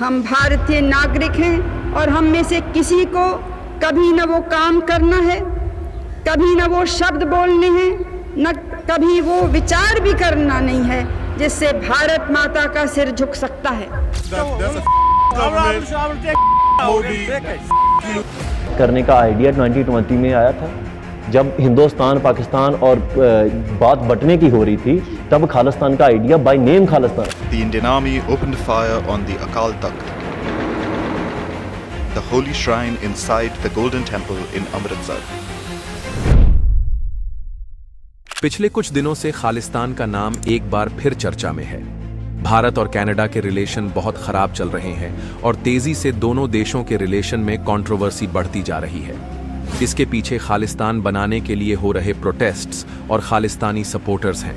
हम भारतीय नागरिक हैं और हम में से किसी को कभी न वो काम करना है, कभी न वो शब्द बोलने हैं, न कभी वो विचार भी करना नहीं है जिससे भारत माता का सिर झुक सकता है। करने का आइडिया 2020 में आया था, जब हिंदुस्तान पाकिस्तान और बात बंटने की हो रही थी, तब खालिस्तान का idea by name Khalistan. The Indian Army opened fire on the Akal Takht, the holy shrine inside the Golden Temple in Amritsar. पिछले कुछ दिनों से खालिस्तान का नाम एक बार फिर चर्चा में है। भारत और कनाडा के रिलेशन बहुत खराब चल रहे हैं और तेजी से दोनों देशों के रिलेशन में कंट्रोवर्सी बढ़ती जा रही है। इसके पीछे खालिस्तान बनाने के लिए हो रहे प्रोटेस्ट्स और खालिस्तानी सपोर्टर्स हैं।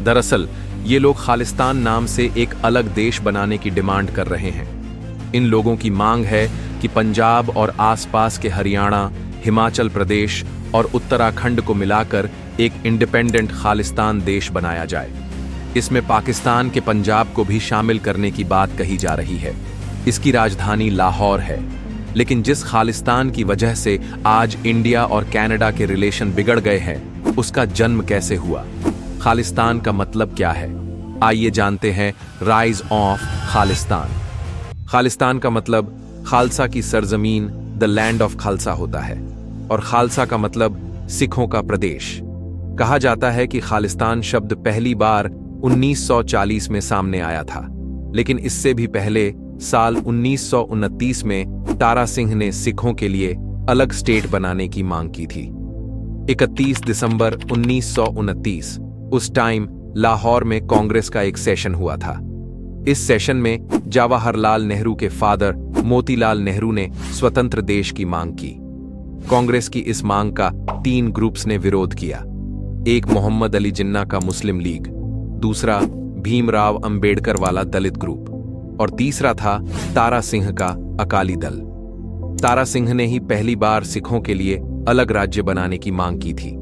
दरअसल ये लोग खालिस्तान नाम से एक अलग देश बनाने की डिमांड कर रहे हैं। इन लोगों की मांग है कि पंजाब और आसपास के हरियाणा, हिमाचल प्रदेश और उत्तराखंड को मिलाकर एक इंडिपेंडेंट खालिस्तान देश बनाया जाए। इसमें पाकिस्तान के पंजाब को भी शामिल करने की बात कही जा रही है। इसकी राजधानी लाहौर है, लेकिन जिस खालिस्तान की वजह से आज इंडिया और कनाडा के रिलेशन बिगड़ गए हैं, उसका जन्म कैसे हुआ? खालिस्तान का मतलब क्या है? आइए जानते हैं राइज ऑफ खालिस्तान। खालिस्तान का मतलब खालसा की सरजमीन, द लैंड ऑफ खालसा होता है, और खालसा का मतलब सिखों का प्रदेश। कहा जाता है कि खालिस्तान शब्द पहली बार 1940 में सामने आया था, लेकिन इससे भी पहले साल 1929 में तारा सिंह ने सिखों के लिए अलग स्टेट बनाने की मांग की थी। 31 दिसंबर 1929 उस टाइम लाहौर में कांग्रेस का एक सेशन हुआ था। इस सेशन में जवाहरलाल नेहरू के फादर मोतीलाल नेहरू ने स्वतंत्र देश की मांग की। कांग्रेस की इस मांग का 3 ग्रुप्स ने विरोध किया। एक मोहम्मद अली जिन्ना का मुस्लिम लीग, दूसरा भीमराव अंबेडकर वाला दलित ग्रुप, और तीसरा था तारा सिंह का अकाली दल। तारा सिंह ने ही पहली बार सिखों के लिए अलग राज्य बनाने की मांग की थी।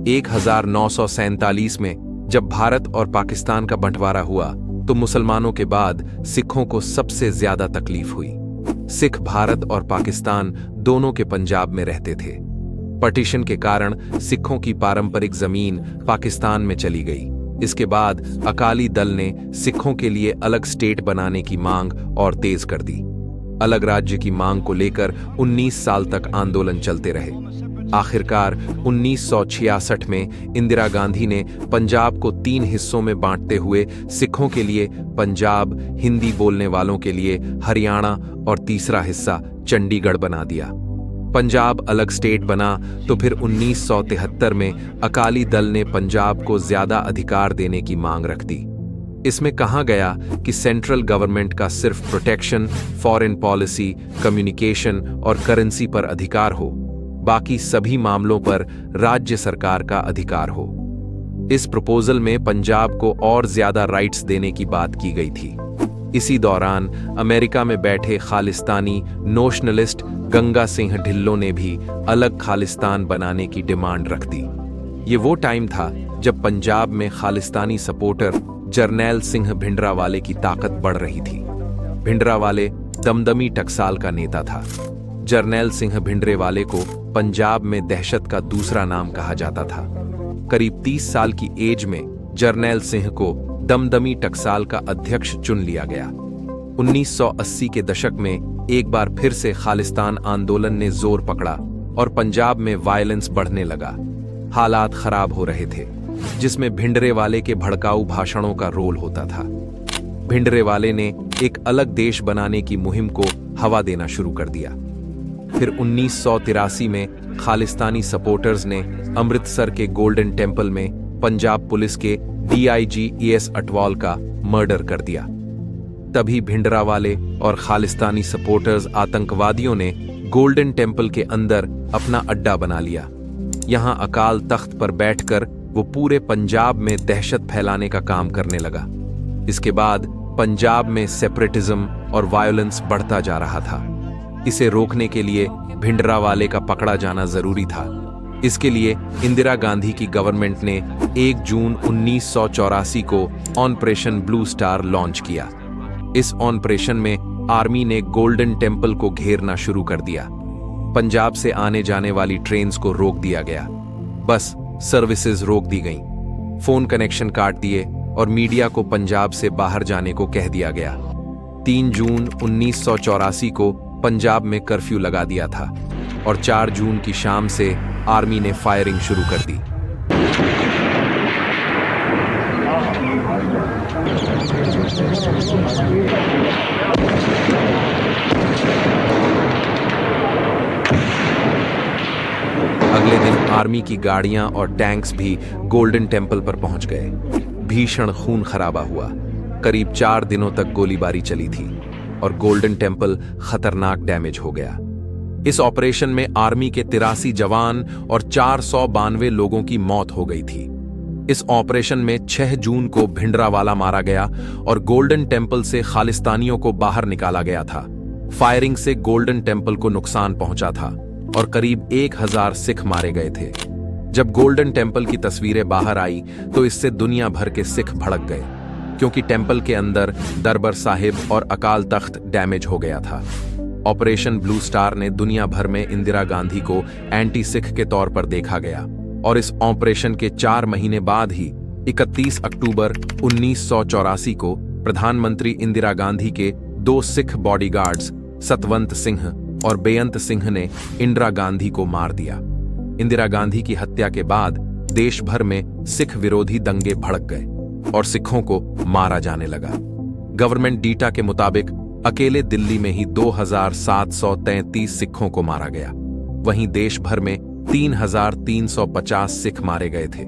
1947 में जब भारत और पाकिस्तान का बंटवारा हुआ तो मुसलमानों के बाद सिखों को सबसे ज्यादा तकलीफ हुई। सिख भारत और पाकिस्तान दोनों के पंजाब में रहते थे। पार्टीशन के कारण सिखों की पारंपरिक जमीन पाकिस्तान में चली गई। इसके बाद अकाली दल ने सिखों के लिए अलग स्टेट बनाने की मांग और तेज कर दी। अलग राज्य की मांग को लेकर 19 साल तक आंदोलन चलते रहे। आखिरकार 1966 में इंदिरा गांधी ने पंजाब को 3 हिस्सों में बांटते हुए सिखों के लिए पंजाब, हिंदी बोलने वालों के लिए हरियाणा और तीसरा हिस्सा चंडीगढ़ बना दिया। पंजाब अलग स्टेट बना तो फिर 1973 में अकाली दल ने पंजाब को ज्यादा अधिकार देने की मांग रख दी। इसमें कहा गया कि सेंट्रल गवर्नमेंट का सिर्फ प्रोटेक्शन, फॉरेन पॉलिसी, कम्युनिकेशन और करेंसी पर अधिकार हो, बाकी सभी मामलों पर राज्य सरकार का अधिकार हो। इस प्रपोजल में पंजाब को और ज्यादा राइट्स देने की बात की गई थी। इसी दौरान अमेरिका में बैठे खालिस्तानी नोशनलिस्ट गंगा सिंह ढिल्लों ने भी अलग खालिस्तान बनाने की डिमांड रख दी। ये वो टाइम था जब पंजाब में खालिस्तानी सपोर्टर जरनैल सिंह भिंडरावाले की ताकत बढ़ रही थी। भिंडरावाले दमदमी टकसाल का नेता था। जरनैल सिंह भिंडरेवाले को पंजाब में दहशत का दूसरा नाम कहा जाता था। करीब 30 साल की एज में जरनैल सिंह को दमदमी टकसाल का अध्यक्ष चुन लिया गया। 1980 के दशक में एक बार फिर से खालिस्तान आंदोलन ने जोर पकड़ा और पंजाब में वायलेंस बढ़ने लगा। हालात खराब हो रहे थे, जिसमें भिंडरेवाले के भड़काऊ भाषणों का रोल होता था। भिंडरेवाले ने एक अलग देश बनाने की मुहिम को हवा देना शुरू कर दिया। फिर 1983 में खालिस्तानी सपोर्टर्स ने अमृतसर के गोल्डन टेम्पल में पंजाब पुलिस के DIG ES अटवाल का मर्डर कर दिया। तभी भिंडरावाले और खालिस्तानी सपोर्टर्स आतंकवादियों ने गोल्डन टेम्पल के अंदर अपना अड्डा बना लिया। यहां अकाल तख्त पर बैठकर वो पूरे पंजाब में दहशत फैलाने का काम करने लगा। इसके बाद पंजाब में सेपरेटिज्म और वायलेंस बढ़ता जा रहा था। इसे रोकने के लिए भिंडरावाले का पकड़ा जाना जरूरी था। इसके लिए इंदिरा गांधी की गवर्नमेंट ने 1 जून 1984 को ऑपरेशन ब्लू स्टार लॉन्च किया। इस ऑपरेशन में आर्मी ने गोल्डन टेम्पल को घेरना शुरू कर दिया। पंजाब से आने जाने वाली ट्रेन्स को रोक दिया गया, बस सर्विसेज रोक दी गईं, फोन कनेक्शन काट दिए और मीडिया को पंजाब से बाहर जाने को कह दिया गया। 3 जून 1984 को पंजाब में कर्फ्यू लगा दिया था और 4 जून की शाम से आर्मी ने फायरिंग शुरू कर दी। अगले दिन आर्मी की गाड़ियां और टैंक्स भी गोल्डन टेम्पल पर पहुंच गए। भीषण खून खराबा हुआ। करीब 4 दिनों तक गोलीबारी चली थी और गोल्डन टेम्पल खतरनाक डैमेज हो गया। इस ऑपरेशन में आर्मी के 83 जवान और 492 लोगों की मौत हो गई थी। इस ऑपरेशन में 6 जून को भिंडरावाला मारा गया और गोल्डन टेम्पल से खालिस्तानियों को बाहर निकाला गया था। फायरिंग से गोल्डन टेम्पल को नुकसान पहुंचा था और करीब 1000 सिख मारे गए थे। जब गोल्डन टेम्पल की तस्वीरें बाहर आई तो इससे दुनिया भर के सिख भड़क गए, क्योंकि टेम्पल के अंदर दरबार साहिब और अकाल तख्त डैमेज हो गया था। ऑपरेशन ब्लू स्टार ने दुनिया भर में इंदिरा गांधी को एंटी सिख के तौर पर देखा गया और इस ऑपरेशन के 4 महीने बाद ही 31 अक्टूबर 1984 को प्रधानमंत्री इंदिरा गांधी के 2 सिख बॉडीगार्ड्स सतवंत सिंह और बेअंत सिंह ने इंदिरा गांधी को मार दिया। इंदिरा गांधी की हत्या के बाद देश भर में सिख विरोधी दंगे भड़क गए और सिखों को मारा जाने लगा। गवर्नमेंट डेटा के मुताबिक अकेले दिल्ली में ही 2733 सिखों को मारा गया। वहीं देश भर में 3350 सिख मारे गए थे।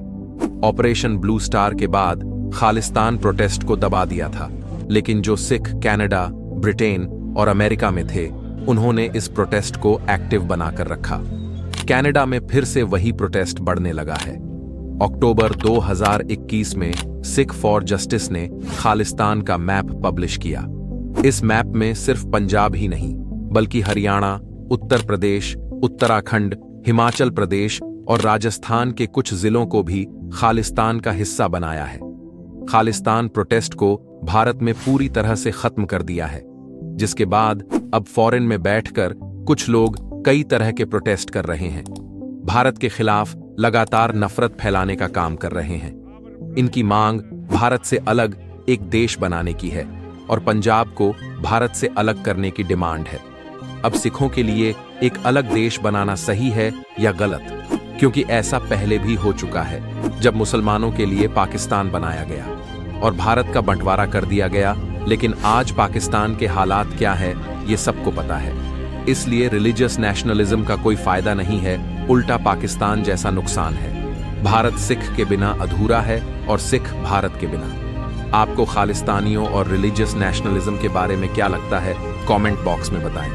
ऑपरेशन ब्लू स्टार के बाद खालिस्तान प्रोटेस्ट को दबा दिया था, लेकिन जो सिख कनाडा, ब्रिटेन और अमेरिका में थे उन्होंने इस प्रोटेस्ट को एक्टिव बनाकर रखा। कनाडा में फिर से वही प्रोटेस्ट बढ़ने लगा है। अक्टूबर 2021 में सिख फॉर जस्टिस ने खालिस्तान का मैप पब्लिश किया। इस मैप में सिर्फ पंजाब ही नहीं बल्कि हरियाणा, उत्तर प्रदेश, उत्तराखंड, हिमाचल प्रदेश और राजस्थान के कुछ जिलों को भी खालिस्तान का हिस्सा बनाया है। खालिस्तान प्रोटेस्ट को भारत में पूरी तरह से खत्म कर दिया है, जिसके बाद अब फॉरेन में बैठकर कुछ लोग कई तरह के प्रोटेस्ट कर रहे हैं। भारत के खिलाफ लगातार नफरत फैलाने का काम कर रहे हैं। इनकी मांग भारत से अलग एक देश बनाने की है और पंजाब को भारत से अलग करने की डिमांड है। अब सिखों के लिए एक अलग देश बनाना सही है या गलत, क्योंकि ऐसा पहले भी हो चुका है जब मुसलमानों के लिए पाकिस्तान बनाया गया और भारत का बंटवारा कर दिया गया। लेकिन आज पाकिस्तान के हालात क्या है ये सबको पता है। इसलिए रिलीजियस नेशनलिज्म का कोई फायदा नहीं है, उल्टा पाकिस्तान जैसा नुकसान है। भारत सिख के बिना अधूरा है और सिख भारत के बिना। आपको खालिस्तानियों और रिलीजियस नेशनलिज्म के बारे में क्या लगता है, कमेंट बॉक्स में बताएं।